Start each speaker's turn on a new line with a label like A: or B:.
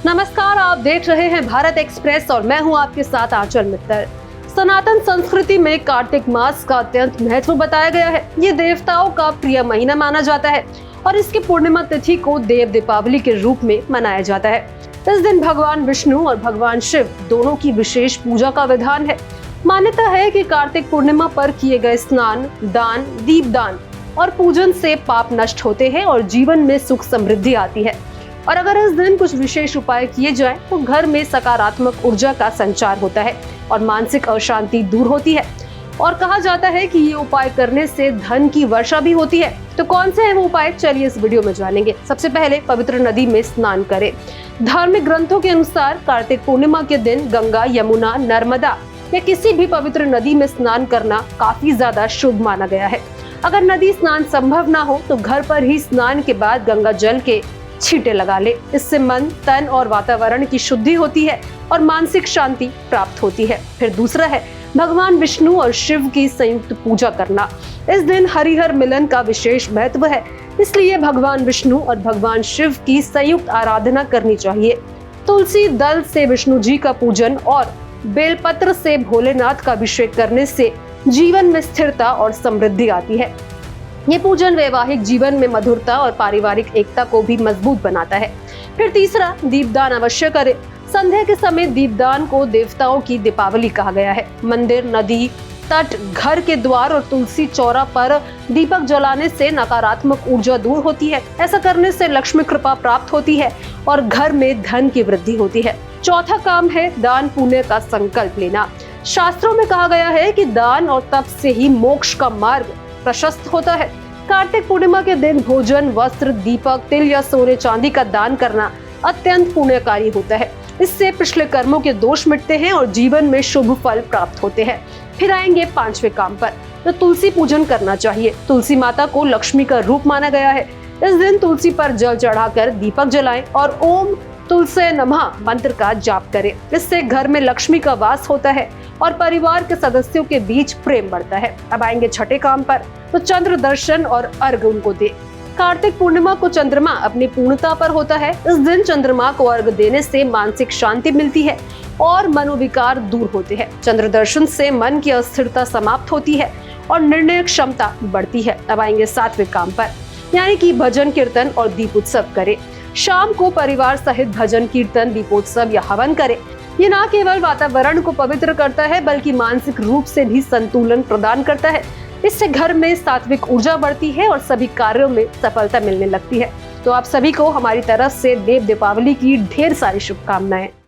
A: नमस्कार, आप देख रहे हैं भारत एक्सप्रेस और मैं हूं आपके साथ आंचल मित्तल। सनातन संस्कृति में कार्तिक मास का अत्यंत महत्व बताया गया है। ये देवताओं का प्रिय महीना माना जाता है और इसकी पूर्णिमा तिथि को देव दीपावली के रूप में मनाया जाता है। इस दिन भगवान विष्णु और भगवान शिव दोनों की विशेष पूजा का विधान है। मान्यता है कि कार्तिक पूर्णिमा पर किए गए स्नान, दान, दीपदान और पूजन से पाप नष्ट होते हैं और जीवन में सुख समृद्धि आती है। और अगर इस दिन कुछ विशेष उपाय किए जाएं, तो घर में सकारात्मक ऊर्जा का संचार होता है और मानसिक अशांति दूर होती है। और कहा जाता है कि ये उपाय करने से धन की वर्षा भी होती है। तो कौन से हैं वो उपाय, चलिए इस वीडियो में जानेंगे। सबसे पहले पवित्र नदी में स्नान करें। धार्मिक ग्रंथों के अनुसार कार्तिक पूर्णिमा के दिन गंगा, यमुना, नर्मदा या किसी भी पवित्र नदी में स्नान करना काफी ज्यादा शुभ माना गया है। अगर नदी स्नान संभव ना हो तो घर पर ही स्नान के बाद गंगा जल के छींटे लगा ले। इससे मन, तन और वातावरण की शुद्धि होती है और मानसिक शांति प्राप्त होती है। फिर दूसरा है भगवान विष्णु और शिव की संयुक्त पूजा करना। इस दिन हरिहर मिलन का विशेष महत्व है, इसलिए भगवान विष्णु और भगवान शिव की संयुक्त आराधना करनी चाहिए। तुलसी दल से विष्णु जी का पूजन और बेलपत्र से भोलेनाथ का अभिषेक करने से जीवन में स्थिरता और समृद्धि आती है। ये पूजन वैवाहिक जीवन में मधुरता और पारिवारिक एकता को भी मजबूत बनाता है। फिर तीसरा, दीपदान अवश्य करें। संध्या के समय दीपदान को देवताओं की दीपावली कहा गया है। मंदिर, नदी तट, घर के द्वार और तुलसी चौरा पर दीपक जलाने से नकारात्मक ऊर्जा दूर होती है। ऐसा करने से लक्ष्मी कृपा प्राप्त होती है और घर में धन की वृद्धि होती है। चौथा काम है दान पुण्य का संकल्प लेना। शास्त्रों में कहा गया है कि दान और तप से ही मोक्ष का मार्ग प्रशस्त होता है। कार्तिक पूर्णिमा के दिन भोजन, वस्त्र, दीपक, तिल या सोने चांदी का दान करना अत्यंत पुण्यकारी होता है। इससे पिछले कर्मों के दोष मिटते हैं और जीवन में शुभ फल प्राप्त होते हैं। फिर आएंगे पांचवें काम पर, तो तुलसी पूजन करना चाहिए। तुलसी माता को लक्ष्मी का रूप माना गया है। इस दिन तुलसी पर जल चढ़ाकर दीपक जलाएं और ओम तुलसी नमः मंत्र का जाप करें। इससे घर में लक्ष्मी का वास होता है और परिवार के सदस्यों के बीच प्रेम बढ़ता है। अब आएंगे छठे काम पर, तो चंद्र दर्शन और अर्घ्य उनको दे। कार्तिक पूर्णिमा को चंद्रमा अपनी पूर्णता पर होता है। इस दिन चंद्रमा को अर्घ्य देने से मानसिक शांति मिलती है और मनोविकार दूर होते हैं। चंद्र दर्शन से मन की अस्थिरता समाप्त होती है और निर्णय क्षमता बढ़ती है। अब आएंगे सातवें काम पर, यानी कि भजन, कीर्तन और दीपोत्सव करें। शाम को परिवार सहित भजन, कीर्तन, दीपोत्सव या हवन करें। ये न केवल वातावरण को पवित्र करता है बल्कि मानसिक रूप से भी संतुलन प्रदान करता है। इससे घर में सात्विक ऊर्जा बढ़ती है और सभी कार्यों में सफलता मिलने लगती है। तो आप सभी को हमारी तरफ से देव दीपावली की ढेर सारी शुभकामनाएं।